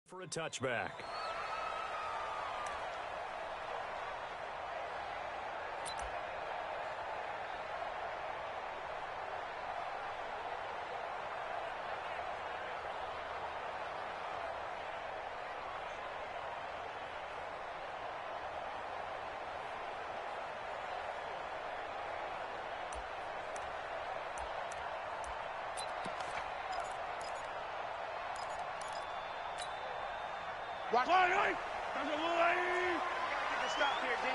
For a touchback. Watch. Get the stop here, D.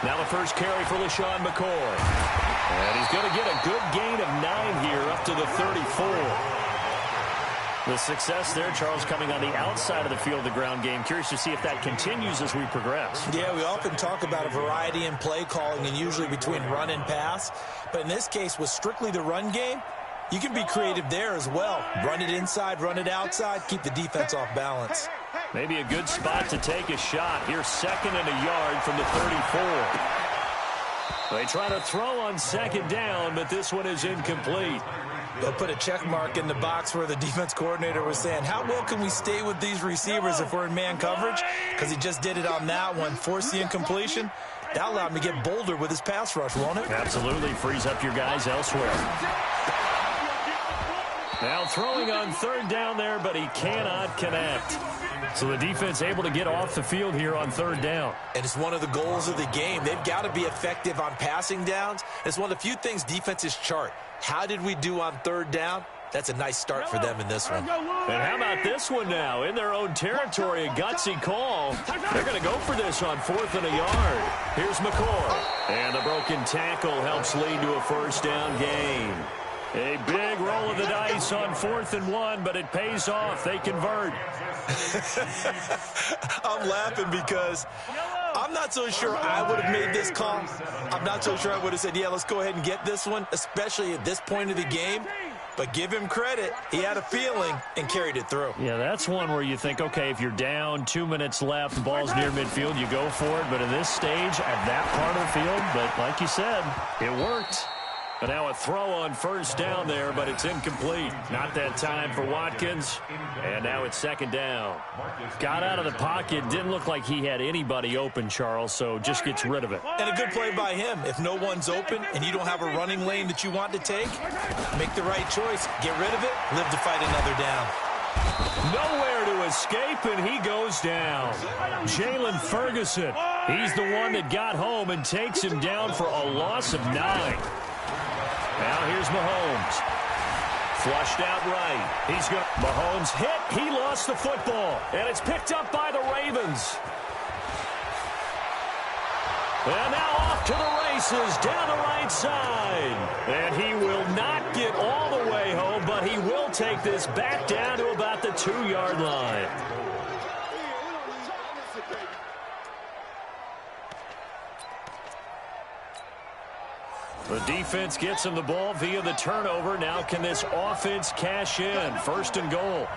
Now the first carry for LeSean McCoy. And he's going to get a good gain of 9 here up to the 34. The success there, Charles, coming on the outside of the field, the ground game. Curious to see if that continues as we progress. Yeah, we often talk about a variety in play calling and usually between run and pass. But in this case, with strictly the run game, you can be creative there as well. Run it inside, run it outside, keep the defense off balance. Maybe a good spot to take a shot. Here's 2nd and a yard from the 34. They try to throw on 2nd down, but this one is incomplete. They'll put a check mark in the box where the defense coordinator was saying, how well can we stay with these receivers if we're in man coverage? Because he just did it on that one, forced the incompletion. That allowed him to get bolder with his pass rush, won't it? Absolutely. Frees up your guys elsewhere. Now throwing on 3rd down there, but he cannot connect. So the defense able to get off the field here on 3rd down. And it's one of the goals of the game. They've got to be effective on passing downs. It's one of the few things defenses chart. How did we do on 3rd down? That's a nice start for them in this one. And how about this one now? In their own territory, a gutsy call. They're going to go for this on 4th and a yard. Here's McCoy. And the broken tackle helps lead to a 1st down gain. A big roll of the dice on 4th and 1, but it pays off. They convert. I'm laughing because I'm not so sure I would have made this call. I'm not so sure I would have said, yeah, let's go ahead and get this one, especially at this point of the game. But give him credit. He had a feeling and carried it through. Yeah, that's one where you think, okay, if you're down, 2 minutes left, the ball's near midfield, you go for it. But at this stage, at that part of the field, but like you said, it worked. But now a throw on 1st down there, but it's incomplete. Not that time for Watkins. And now it's 2nd down. Got out of the pocket. Didn't look like he had anybody open, Charles, so just gets rid of it. And a good play by him. If no one's open and you don't have a running lane that you want to take, make the right choice. Get rid of it. Live to fight another down. Nowhere to escape, and he goes down. Jalen Ferguson. He's the one that got home and takes him down for a loss of 9. Now here's Mahomes. Flushed out right. He's got Mahomes hit. He lost the football. And it's picked up by the Ravens. And now off to the races down the right side. And he will not get all the way home, but he will take this back down to about the 2-yard line. The defense gets him the ball via the turnover. Now can this offense cash in? 1st and goal.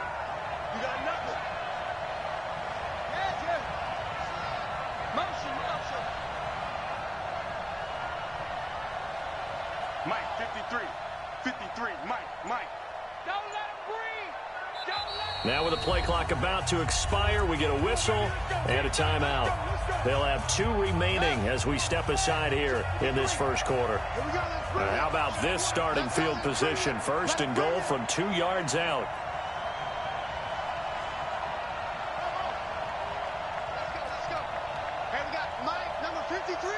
Mike, 53, Mike. Don't let him breathe. Now with the play clock about to expire, we get a whistle and a timeout. They'll have 2 remaining as we step aside here in this 1st quarter. How about this starting field position? 1st and goal from 2 yards out. Let's go. Hey, we got Mike, number 53.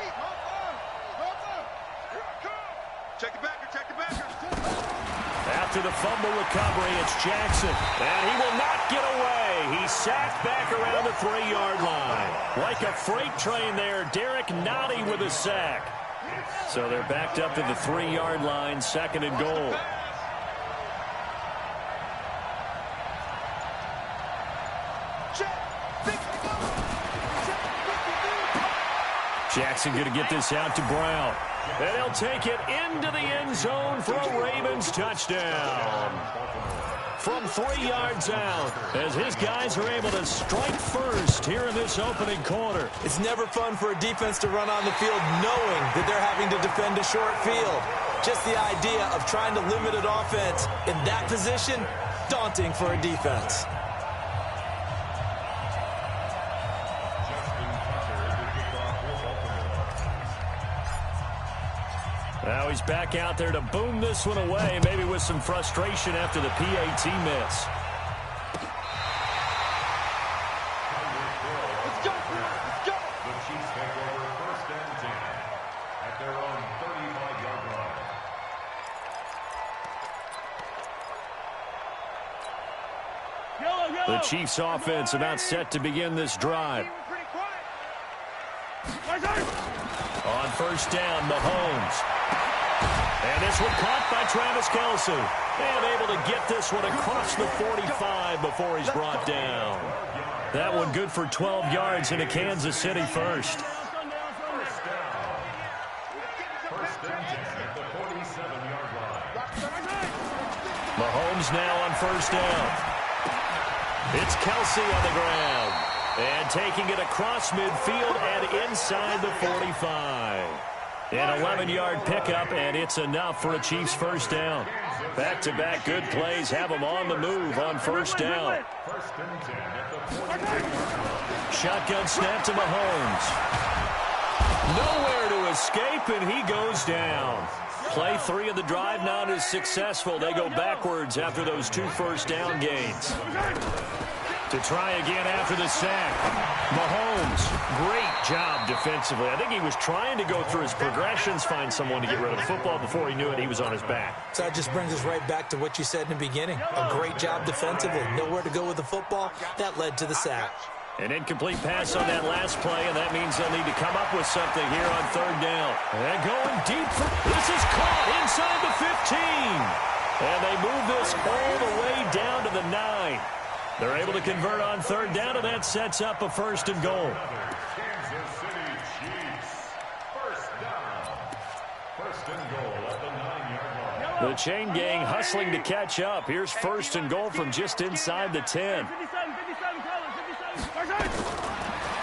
Check the backer. After the fumble recovery, it's Jackson. And he will not get away. He's sacked back around the 3-yard line. Like a freight train there, Derek Nottie with a sack. So they're backed up to the 3-yard line, 2nd and goal. Jackson going to get this out to Brown. And he'll take it into the end zone for a Ravens touchdown. From 3 yards out, as his guys are able to strike first here in this opening quarter. It's never fun for a defense to run on the field knowing that they're having to defend a short field. Just the idea of trying to limit an offense in that position, daunting for a defense. Now he's back out there to boom this one away, maybe with some frustration after the PAT miss. Let's go. The Chiefs take over 1st and 10 at their own 35-yard line. The Chiefs offense about set to begin this drive. On 1st down, Mahomes. And this one caught by Travis Kelce. And able to get this one across the 45 before he's brought down. That one good for 12 yards into Kansas City first. 1st and 10 at the 47-yard line. Mahomes now on 1st down. It's Kelce on the ground. And taking it across midfield and inside the 45. An 11-yard pickup, and it's enough for a Chiefs 1st down. Back-to-back good plays have them on the move on 1st down. 1st and 10 at the 48. Shotgun snap to Mahomes. Nowhere to escape, and he goes down. Play 3 of the drive not as successful. They go backwards after those 2 1st down gains. To try again after the sack. Mahomes, great job defensively. I think he was trying to go through his progressions, find someone to get rid of the football. Before he knew it, he was on his back. So that just brings us right back to what you said in the beginning. A great job defensively. Nowhere to go with the football. That led to the sack. An incomplete pass on that last play, and that means they'll need to come up with something here on 3rd down. And going deep. This is caught inside the 15. And they move this all the way down to the 9. They're able to convert on 3rd down, and that sets up a 1st and goal. Kansas City Chiefs. 1st down. 1st and goal at the 9-yard line. The chain gang hustling to catch up. Here's 1st and goal from just inside the 10.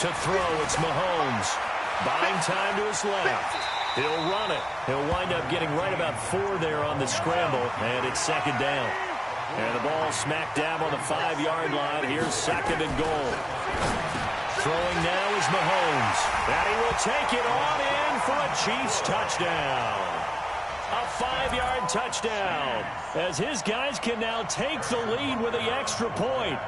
To throw, it's Mahomes. Buying time to his left. He'll run it. He'll wind up getting right about 4 there on the scramble, and it's 2nd down. And the ball smack dab on the 5-yard line. Here's 2nd and goal. Throwing now is Mahomes. And he will take it on in for a Chiefs touchdown. A 5-yard touchdown. As his guys can now take the lead with the extra point.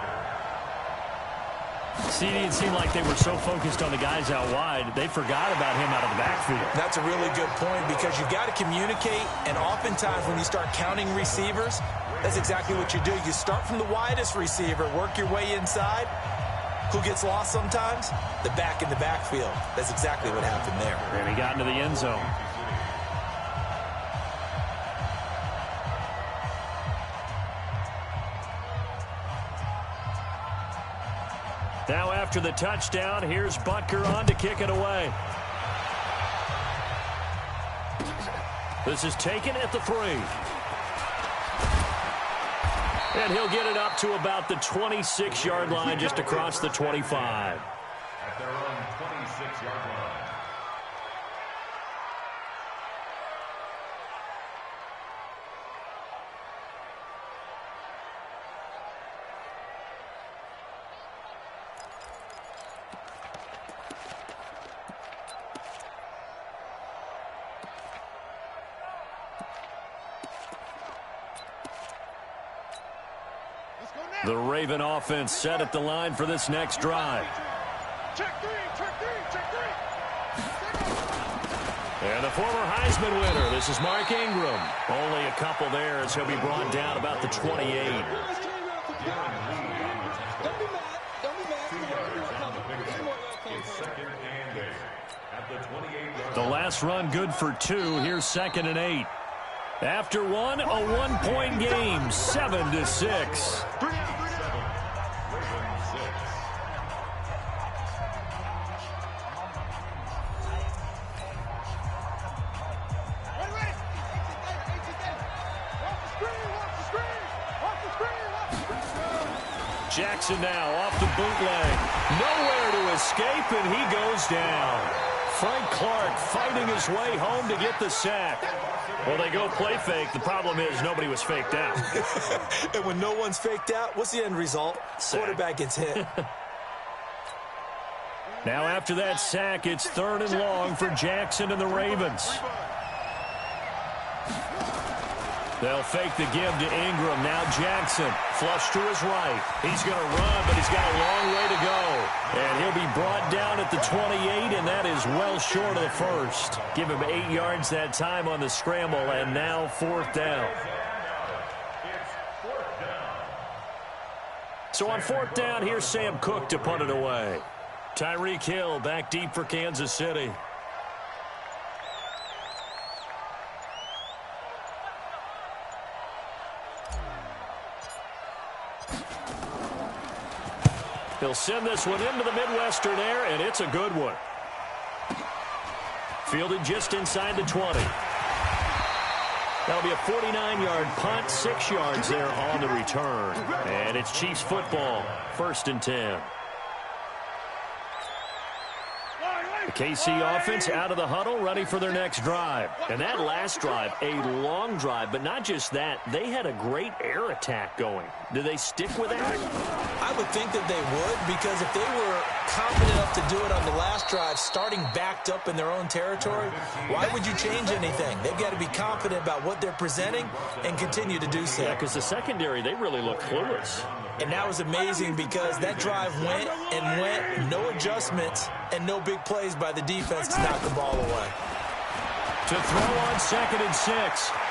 See, it seemed like they were so focused on the guys out wide, they forgot about him out of the backfield. That's a really good point because you've got to communicate, and oftentimes when you start counting receivers, that's exactly what you do. You start from the widest receiver, work your way inside. Who gets lost sometimes? The back in the backfield. That's exactly what happened there. And he got into the end zone. Now after the touchdown, here's Butker on to kick it away. This is taken at the 3. And he'll get it up to about the 26-yard line, just across the 25. At their own 26-yard line. The Raven offense set at the line for this next drive. Check 3. And the former Heisman winner, this is Mark Ingram. Only a couple there as he'll be brought down about the 28. The last run good for 2. Here's 2nd and 8. After one, a 1-point game, 7-6. Jackson now off the bootleg. Nowhere to escape, and he goes down. Frank Clark fighting his way home to get the sack. Well, they go play fake. The problem is nobody was faked out. And when no one's faked out, what's the end result? Quarterback gets hit. Now after that sack, it's 3rd and long for Jackson and the Ravens. They'll fake the give to Ingram. Now Jackson, flush to his right. He's going to run, but he's got a long way to go. And he'll be brought down at the 28, and that is well short of the first. Give him 8 yards that time on the scramble, and now 4th down. So on 4th down, here's Sam Cook to punt it away. Tyreek Hill back deep for Kansas City. He'll send this one into the Midwestern air, and it's a good one. Fielded just inside the 20. That'll be a 49-yard punt, 6 yards there on the return. And it's Chiefs football, 1st and 10. The KC offense out of the huddle, ready for their next drive. And that last drive, a long drive, but not just that. They had a great air attack going. Do they stick with that? I would think that they would, because if they were confident enough to do it on the last drive, starting backed up in their own territory, why would you change anything? They've got to be confident about what they're presenting and continue to do so. Yeah, because the secondary, they really look clueless. And that was amazing because that drive went and went, no adjustments and no big plays by the defense to knock the ball away. To throw on 2nd and 6,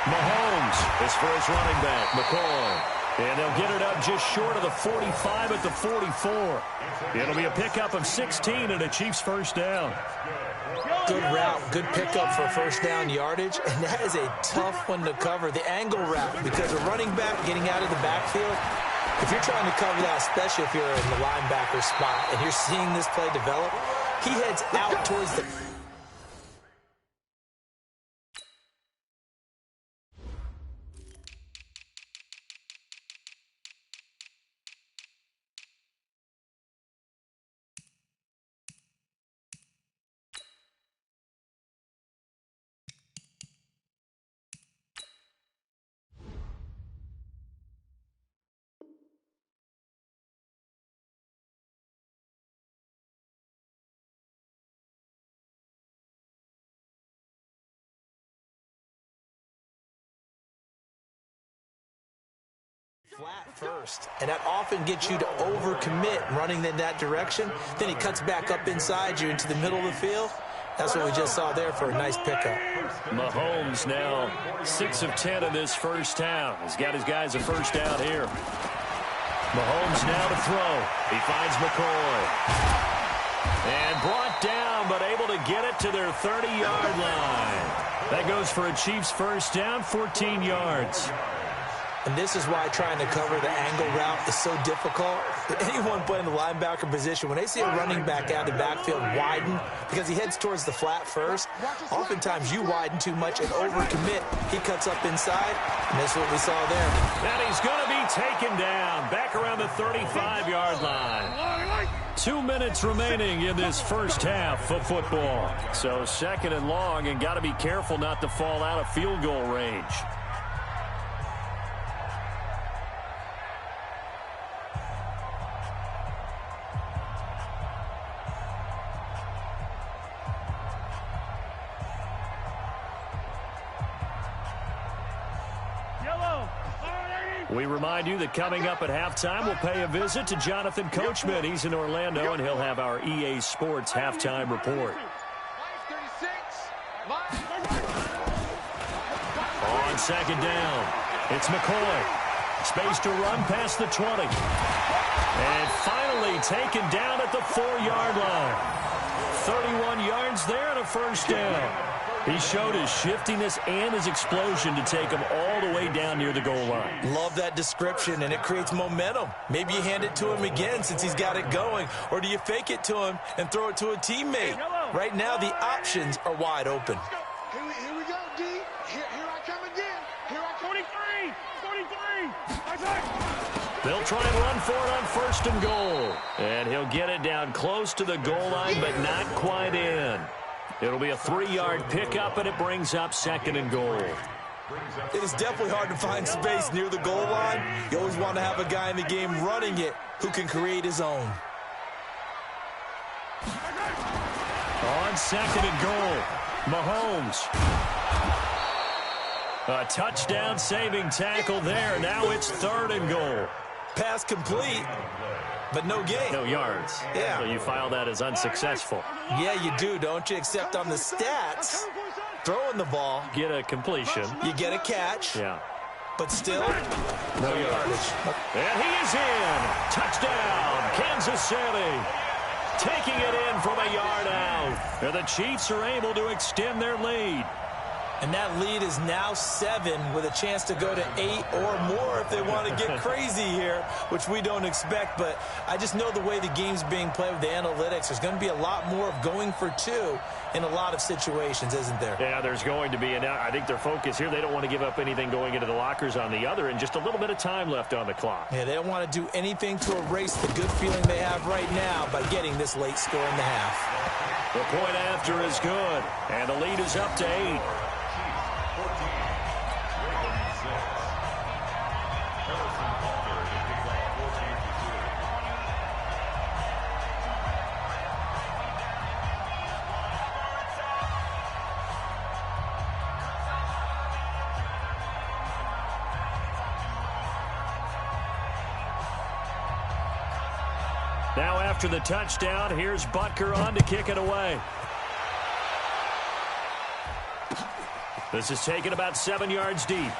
Mahomes is for his running back, McCoy. And they'll get it up just short of the 45 at the 44. It'll be a pickup of 16 and a Chiefs 1st down. Good route, good pickup for 1st down yardage, and that is a tough one to cover, the angle route, because a running back getting out of the backfield, if you're trying to cover that, especially if you're in the linebacker spot and you're seeing this play develop, he heads out towards the... flat first, and that often gets you to overcommit running in that direction. Then he cuts back up inside you into the middle of the field. That's what we just saw there for a nice pickup. Mahomes now 6 of 10 in this 1st down. He's got his guys a 1st down here. Mahomes now to throw. He finds McCoy. And brought down, but able to get it to their 30-yard line. That goes for a Chiefs 1st down, 14 yards. And this is why trying to cover the angle route is so difficult. Anyone playing the linebacker position, when they see a running back out of the backfield widen, because he heads towards the flat first, oftentimes you widen too much and overcommit. He cuts up inside, and that's what we saw there. And he's going to be taken down back around the 35-yard line. 2 minutes remaining in this 1st half of football. So 2nd and long, and got to be careful not to fall out of field goal range. We remind you that coming up at halftime, we'll pay a visit to Jonathan Coachman. He's in Orlando, and he'll have our EA Sports halftime report. On 2nd down, it's McCoy. Space to run past the 20. And finally taken down at the 4-yard line. 31 yards there and a 1st down. He showed his shiftiness and his explosion to take him all the way down near the goal line. Love that description, and it creates momentum. Maybe you hand it to him again since he's got it going, or do you fake it to him and throw it to a teammate? Right now, the options are wide open. Here we go, D. Here I come again. Here I come. 43. They'll try and run for it on 1st and goal. And he'll get it down close to the goal line, but not quite in. It'll be a 3-yard pickup, and it brings up 2nd and goal. It is definitely hard to find space near the goal line. You always want to have a guy in the game running it who can create his own. On second and goal, Mahomes. A touchdown saving tackle there. Now it's third and goal. Pass complete, but no gain. No yards. Yeah. So you file that as unsuccessful. Yeah, you do, don't you? Except on the stats, throwing the ball, Get a completion. you get a catch, Yeah. but still, no yardage. And he is in. Touchdown, Kansas City. Taking it in from a yard out. And the Chiefs are able to extend their lead. And that lead is now 7 with a chance to go to 8 or more if they want to get crazy here, which we don't expect. But I just know the way the game's being played with the analytics, there's going to be a lot more of going for 2 in a lot of situations, isn't there? Yeah, there's going to be. And I think their focus here, they don't want to give up anything going into the lockers on the other, and just a little bit of time left on the clock. Yeah, they don't want to do anything to erase the good feeling they have right now by getting this late score in the half. The point after is good, and the lead is up to 8. Now after the touchdown, here's Butker on to kick it away. This is taken about 7 yards deep.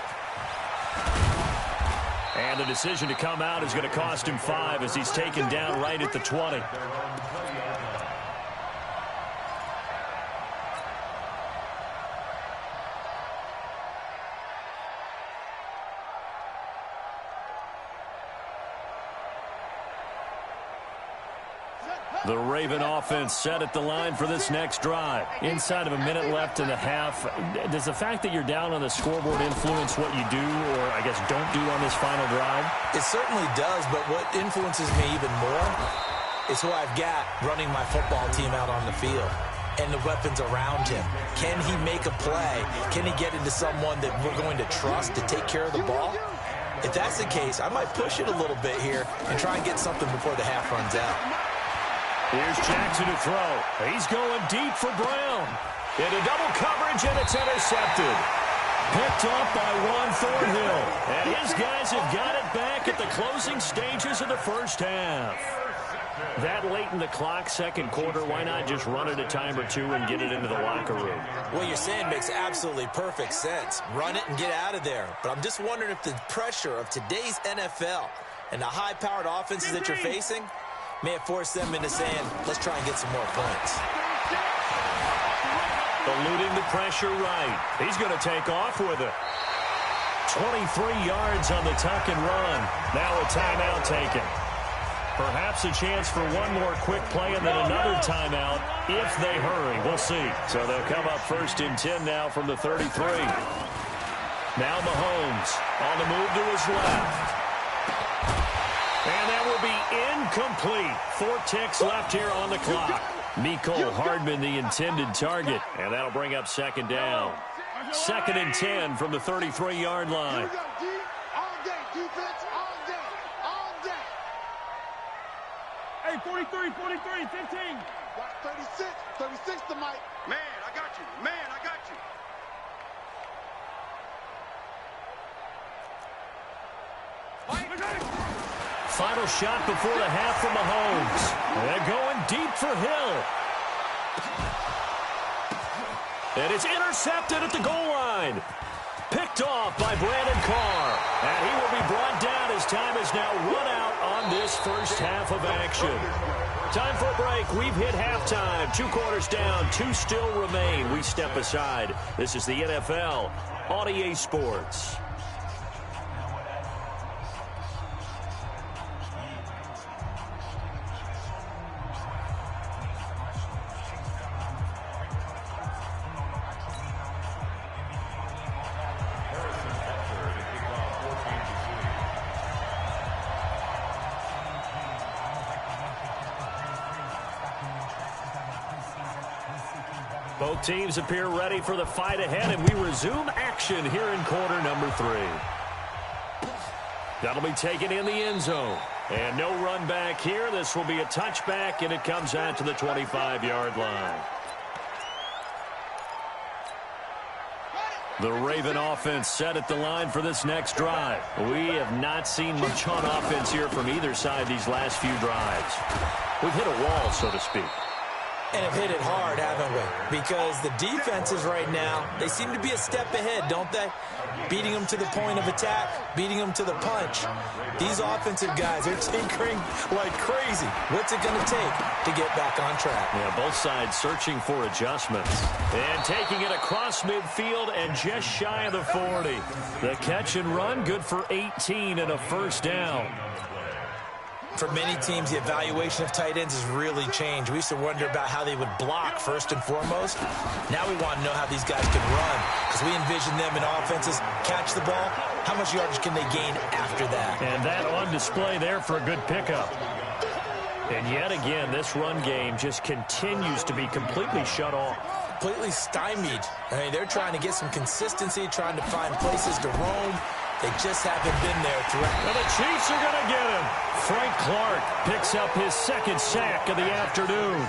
And the decision to come out is going to cost him 5 as he's taken down right at the 20. The Raven offense set at the line for this next drive. Inside of a minute left in the half, does the fact that you're down on the scoreboard influence what you do, or I guess don't do on this final drive? It certainly does, but what influences me even more is who I've got running my football team out on the field and the weapons around him. Can he make a play? Can he get into someone that we're going to trust to take care of the ball? If that's the case, I might push it a little bit here and try and get something before the half runs out. Here's Jackson to throw. He's going deep for Brown. Into double coverage, and it's intercepted. Picked off by Juan Thornhill. And his guys have got it back at the closing stages of the first half. That late in the clock, second quarter, why not just run it a time or two and get it into the locker room? What you're saying makes absolutely perfect sense. Run it and get out of there. But I'm just wondering if the pressure of today's NFL and the high-powered offenses that you're facing may have forced them into saying, let's try and get some more points. Eluding the pressure right. He's going to take off with it. 23 yards on the tuck and run. Now a timeout taken. Perhaps a chance for one more quick play and then another timeout if they hurry. We'll see. So they'll come up first and 10 now from the 33. Now Mahomes on the move to his left. And that will be incomplete. 4 ticks left here on the clock. Mecole Hardman, the intended target. And that'll bring up second down. Second and 10 from the 33-yard line. Hey, 43, 43, 15. 36 to Mike. Man, I got you. Man, I got you. Final shot before the half from Mahomes. They're going deep for Hill. And it's intercepted at the goal line. Picked off by Brandon Carr. And he will be brought down as time is now run out on this first half of action. Time for a break. We've hit halftime. 2 quarters down. 2 still remain. We step aside. This is the NFL on EA Sports. Both teams appear ready for the fight ahead, and we resume action here in quarter number 3. That'll be taken in the end zone. And no run back here. This will be a touchback, and it comes out to the 25-yard line. The Raven offense set at the line for this next drive. We have not seen much on offense here from either side these last few drives. We've hit a wall, so to speak. And have hit it hard, haven't we? Because the defenses right now, they seem to be a step ahead, don't they? Beating them to the point of attack, beating them to the punch. These offensive guys are tinkering like crazy. What's it going to take to get back on track? Yeah, both sides searching for adjustments. And taking it across midfield and just shy of the 40. The catch and run, good for 18 and a first down. For many teams, the evaluation of tight ends has really changed. We used to wonder about how they would block first and foremost. Now we want to know how these guys can run, because we envision them in offenses catch the ball. How much yardage can they gain after that? And that on display there for a good pickup. And yet again, this run game just continues to be completely shut off. Completely stymied. I mean, they're trying to get some consistency, trying to find places to roam. They just haven't been there throughout. Well, the Chiefs are going to get him. Frank Clark picks up his second sack of the afternoon.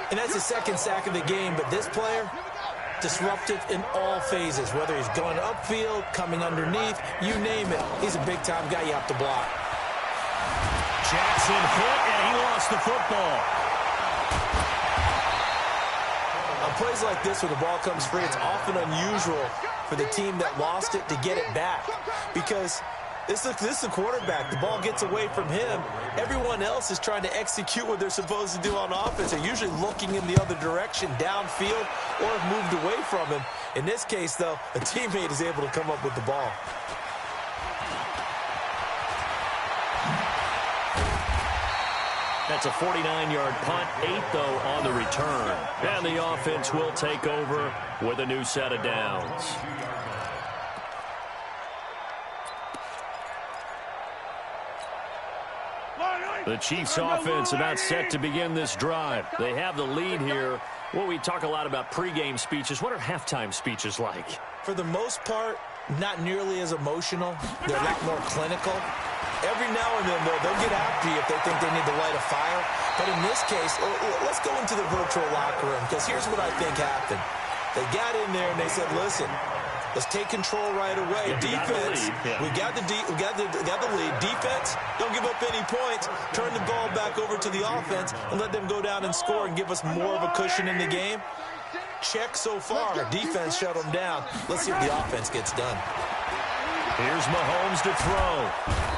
And that's the second sack of the game, but this player, disruptive in all phases, whether he's going upfield, coming underneath, you name it. He's a big-time guy you have to block. Jackson hit, and he lost the football. On plays like this where the ball comes free, it's often unusual for the team that lost it to get it back, because this is the quarterback. The ball gets away from him. Everyone else is trying to execute what they're supposed to do on offense. They're usually looking in the other direction, downfield, or have moved away from him. In this case, though, a teammate is able to come up with the ball. That's a 49-yard punt, 8, though, on the return. And the offense will take over with a new set of downs. The Chiefs offense about set to begin this drive. They have the lead here. Well, we talk a lot about pregame speeches. What are halftime speeches like? For the most part, not nearly as emotional. They're a lot more clinical. Every now and then, though, they'll get after you if they think they need to light a fire. But in this case, let's go into the virtual locker room, because here's what I think happened. They got in there and they said, listen, let's take control right away. Defense, we got the lead. Defense, don't give up any points. Turn the ball back over to the offense and let them go down and score and give us more of a cushion in the game. Check so far. Defense shut them down. Let's see if the offense gets done. Here's Mahomes to throw.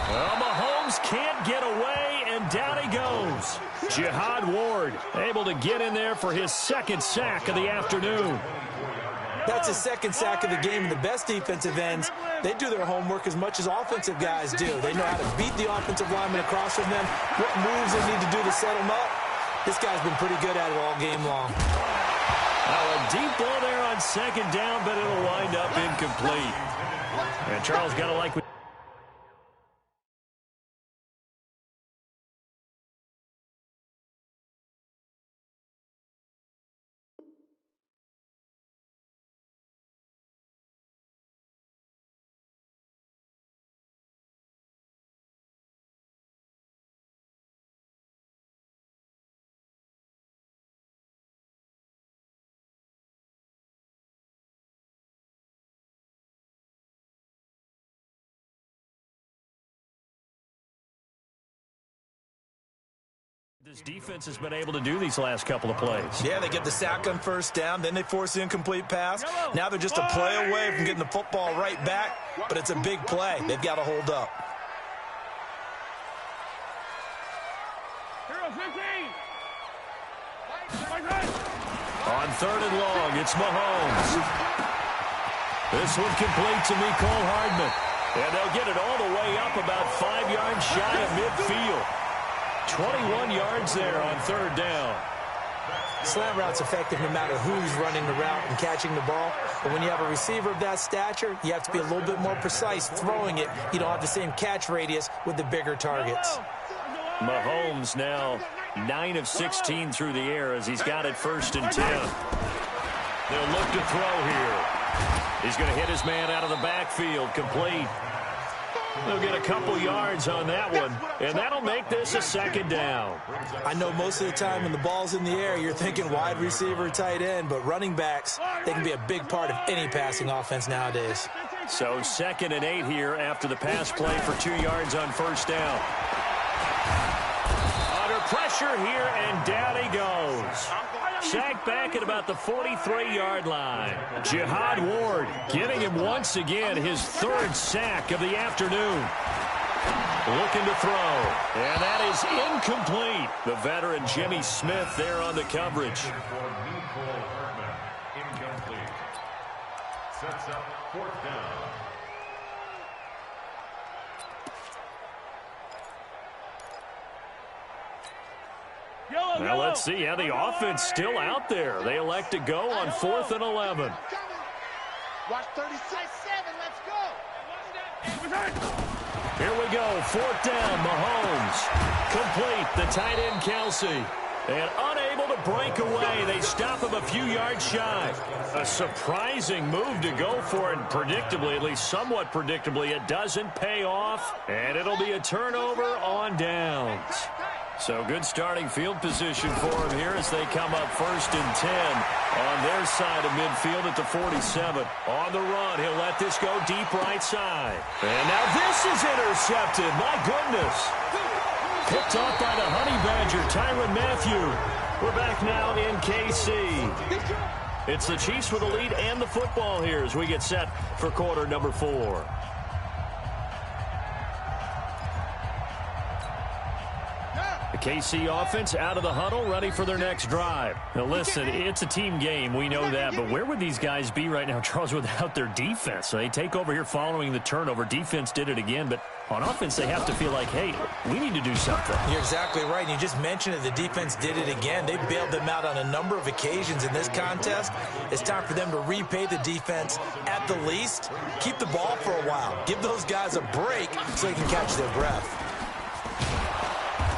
Well, Mahomes can't get away, and down he goes. Jihad Ward able to get in there for his second sack of the afternoon. That's his second sack of the game. The best defensive ends, they do their homework as much as offensive guys do. They know how to beat the offensive lineman across from them, what moves they need to do to set them up. This guy's been pretty good at it all game long. Well, a deep ball there on second down, but it'll wind up incomplete. And Charles got to like what this defense has been able to do these last couple of plays. Yeah, they get the sack on first down, then they force the incomplete pass. Now they're just a play away from getting the football right back, but it's a big play. They've got to hold up. On third and long, it's Mahomes. This one complete to Mecole Hardman. And they'll get it all the way up about 5 yards shy of midfield. 21 yards there on third down. Slant route's effective no matter who's running the route and catching the ball. But when you have a receiver of that stature, you have to be a little bit more precise throwing it. You don't have the same catch radius with the bigger targets. Mahomes now 9 of 16 through the air as he's got it 1st and 10. They'll look to throw here. He's going to hit his man out of the backfield, complete. They'll get a couple yards on that one, and that'll make this a second down. I know most of the time when the ball's in the air, you're thinking wide receiver, tight end, but running backs, they can be a big part of any passing offense nowadays. So 2nd and 8 here after the pass play for 2 yards on first down. Under pressure here, and down he goes. Sacked back at about the 43-yard line. Jihad Ward getting him once again his 3rd sack of the afternoon. Looking to throw, and that is incomplete. The veteran Jimmy Smith there on the coverage. Incomplete. Sets up 4th down. Now let's see how the offense still out there. They elect to go on 4th and 11. Watch 36. 7, let's go. Here we go, 4th down, Mahomes. Complete, the tight end Kelsey. And unable to break away. They stop him a few yards shy. A surprising move to go for it. And predictably, at least somewhat predictably, it doesn't pay off. And it'll be a turnover on downs. So good starting field position for him here as they come up 1st and 10 on their side of midfield at the 47. On the run, he'll let this go deep right side. And now this is intercepted. My goodness. Picked off by the Honey Badger, Tyrann Mathieu. We're back now in KC. It's the Chiefs with the lead and the football here as we get set for quarter number 4. The KC offense out of the huddle, ready for their next drive. Now listen, it's a team game, we know that, but where would these guys be right now, Charles, without their defense? So they take over here following the turnover. Defense did it again, but on offense they have to feel like, hey, we need to do something. You're exactly right. You just mentioned it. The defense did it again. They bailed them out on a number of occasions in this contest. It's time for them to repay the defense at the least. Keep the ball for a while. Give those guys a break so they can catch their breath.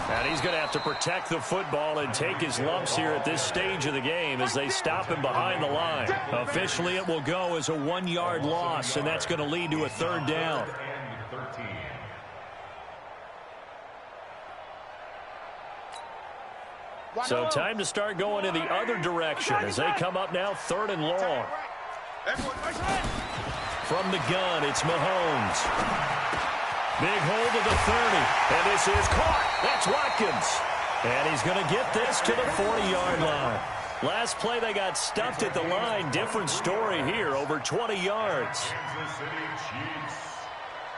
And he's going to have to protect the football and take his lumps here at this stage of the game as they stop him behind the line. Officially, it will go as a 1-yard loss, and that's going to lead to a 3rd down. So time to start going in the other direction as they come up now 3rd and long. From the gun, it's Mahomes. Big hold of the 30, and this is caught. That's Watkins. And he's going to get this to the 40-yard line. Last play, they got stuffed at the line. Different story here, over 20 yards. Kansas City Chiefs.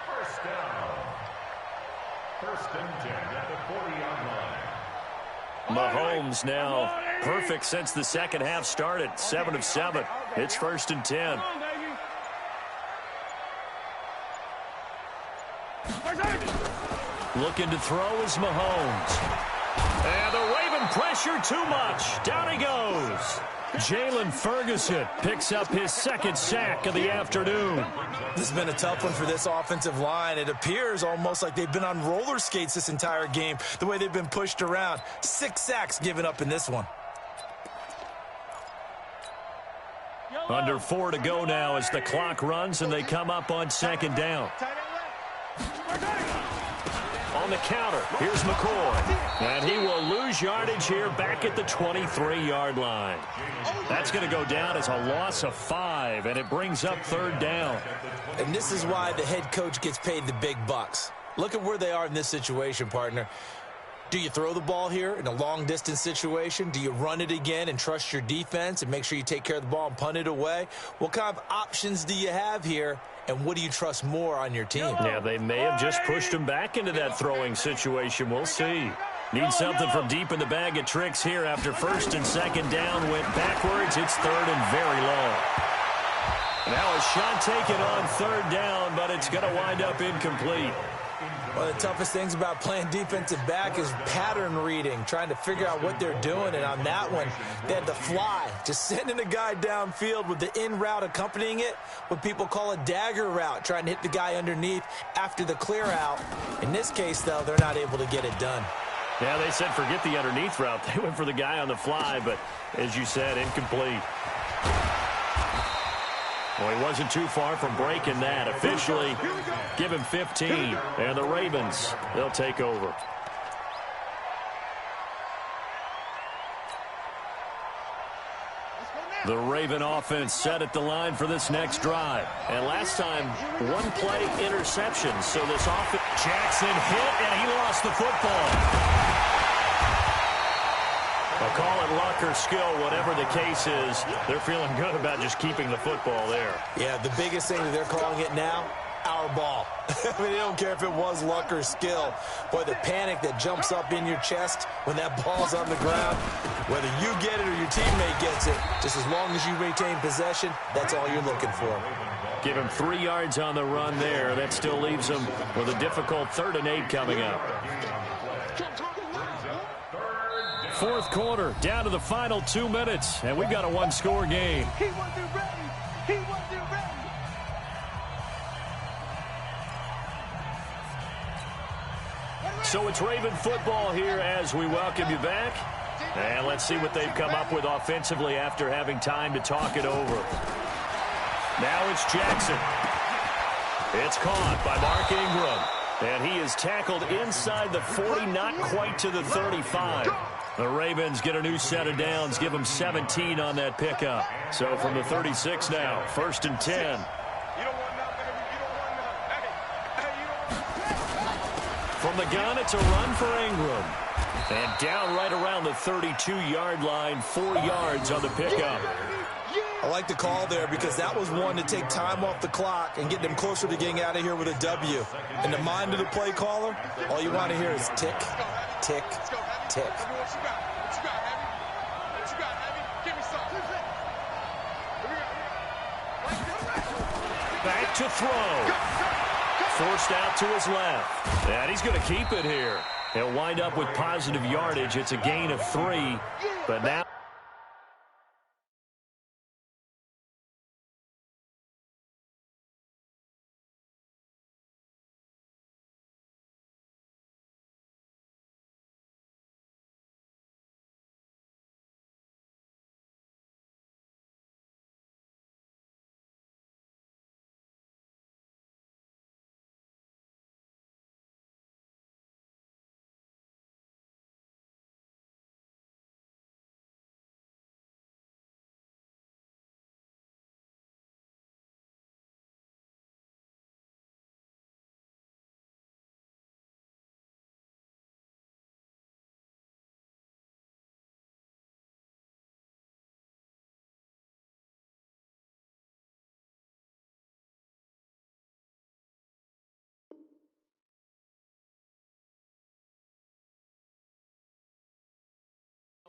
1st down. 1st and 10 at the 40-yard line. Mahomes now perfect since the second half started. 7 of 7. It's 1st and 10. Looking to throw is Mahomes. And the Raven pressure too much. Down he goes. Jalen Ferguson picks up his 2nd sack of the afternoon. This has been a tough one for this offensive line. It appears almost like they've been on roller skates this entire game, the way they've been pushed around. 6 sacks given up in this one. Under 4 to go now as the clock runs and they come up on 2nd down. On the counter, here's McCoy. And he will lose yardage here back at the 23-yard line. That's going to go down as a loss of 5, and it brings up 3rd down. And this is why the head coach gets paid the big bucks. Look at where they are in this situation, partner. Do you throw the ball here in a long-distance situation? Do you run it again and trust your defense and make sure you take care of the ball and punt it away? What kind of options do you have here, and what do you trust more on your team? Yeah, they may have just pushed him back into that throwing situation. We'll see. Need something from deep in the bag of tricks here after 1st and 2nd down. Went backwards. It's 3rd and very long. Now a shot taken on 3rd down, but it's going to wind up incomplete. One of the toughest things about playing defensive back is pattern reading, trying to figure out what they're doing. And on that one, they had to fly, just sending a guy downfield with the in route accompanying it, what people call a dagger route, trying to hit the guy underneath after the clear out. In this case, though, they're not able to get it done. Yeah, they said forget the underneath route. They went for the guy on the fly, but as you said, incomplete. Well, he wasn't too far from breaking that. Officially, give him 15. And the Ravens, they'll take over. The Raven offense set at the line for this next drive. And last time, one play interception. So this offense, Jackson hit, and he lost the football. I'll call it luck or skill, whatever the case is. They're feeling good about just keeping the football there. Yeah, the biggest thing that they're calling it now, our ball. I mean, they don't care if it was luck or skill. Boy, the panic that jumps up in your chest when that ball's on the ground, whether you get it or your teammate gets it, just as long as you retain possession, that's all you're looking for. Give him 3 yards on the run there. That still leaves him with a difficult 3rd and 8 coming up. 4th quarter, down to the final 2 minutes, and we've got a 1-score game. He wasn't ready. He wasn't ready. So it's Raven football here as we welcome you back. And let's see what they've come up with offensively after having time to talk it over. Now it's Jackson. It's caught by Mark Ingram. And he is tackled inside the 40, not quite to the 35. The Ravens get a new set of downs, give them 17 on that pickup. So from the 36 now, 1st and 10. From the gun, it's a run for Ingram. And down right around the 32-yard line, 4 yards on the pickup. I like the call there because that was one to take time off the clock and get them closer to getting out of here with a W. In the mind of the play caller, all you want to hear is tick, tick, tick. Back to throw. Forced out to his left. And he's going to keep it here. He'll wind up with positive yardage. It's a gain of 3. But now...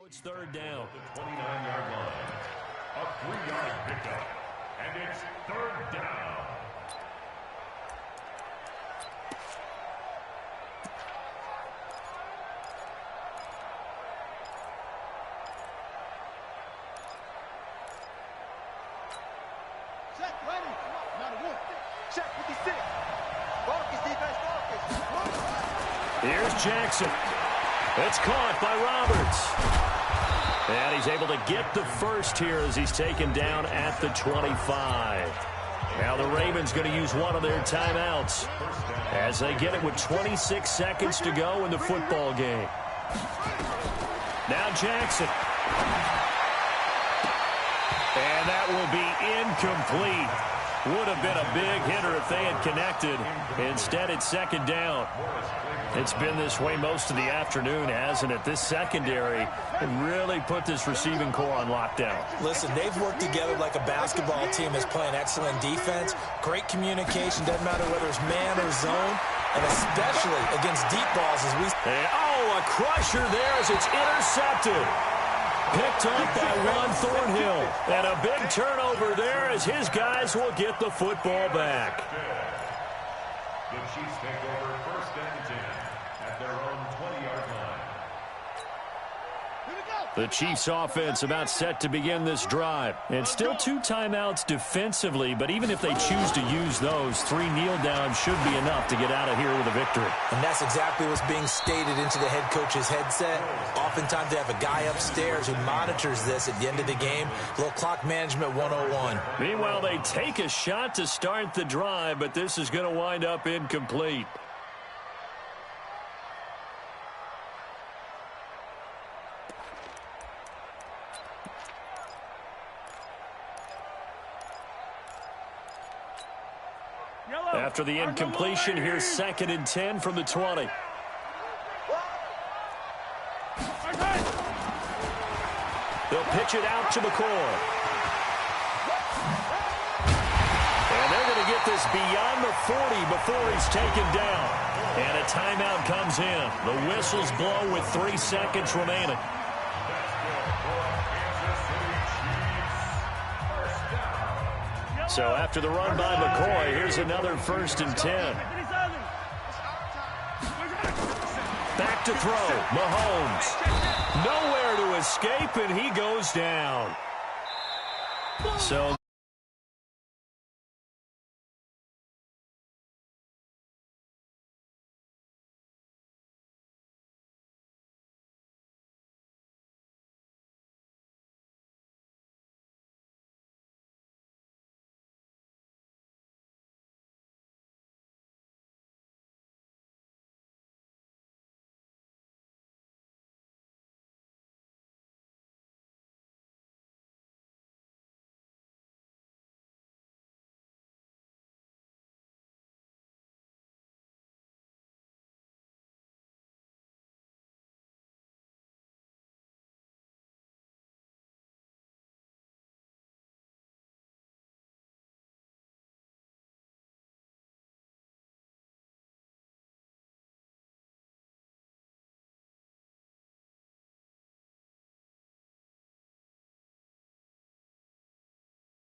It's 3rd down. The 29-yard line. A 3-yard pickup. And it's 3rd down. Check, ready. Not a wolf. Check 56. Focus, defense, focus. Here's Jackson. It's caught by Roberts. And he's able to get the first here as he's taken down at the 25. Now the Ravens going to use one of their timeouts as they get it with 26 seconds to go in the football game. Now Jackson. And that will be incomplete. Would have been a big hitter if they had connected. Instead, it's 2nd down. It's been this way most of the afternoon, hasn't it? This secondary really put this receiving core on lockdown. Listen, they've worked together like a basketball team that's playing excellent defense. Great communication, doesn't matter whether it's man or zone, and especially against deep balls as we... And, oh, a crusher there as it's intercepted. Picked up by Juan Thornhill. And a big turnover there as his guys will get the football back. The Chiefs take over 1st and 10 at their own 20-yard line. Here we go. The Chiefs offense about set to begin this drive. And still 2 timeouts defensively, but even if they choose to use those, 3 kneel downs should be enough to get out of here with a victory. And that's exactly what's being stated into the head coach's headset. Oftentimes they have a guy upstairs who monitors this at the end of the game. A little clock management 101. Meanwhile, they take a shot to start the drive, but this is going to wind up incomplete. After the incompletion, here's 2nd and 10 from the 20. They'll pitch it out to McCoy. And they're going to get this beyond the 40 before he's taken down. And a timeout comes in. The whistles blow with 3 seconds remaining. So after the run by McCoy, here's another 1st and 10. Back to throw. Mahomes. Nowhere to escape, and he goes down. So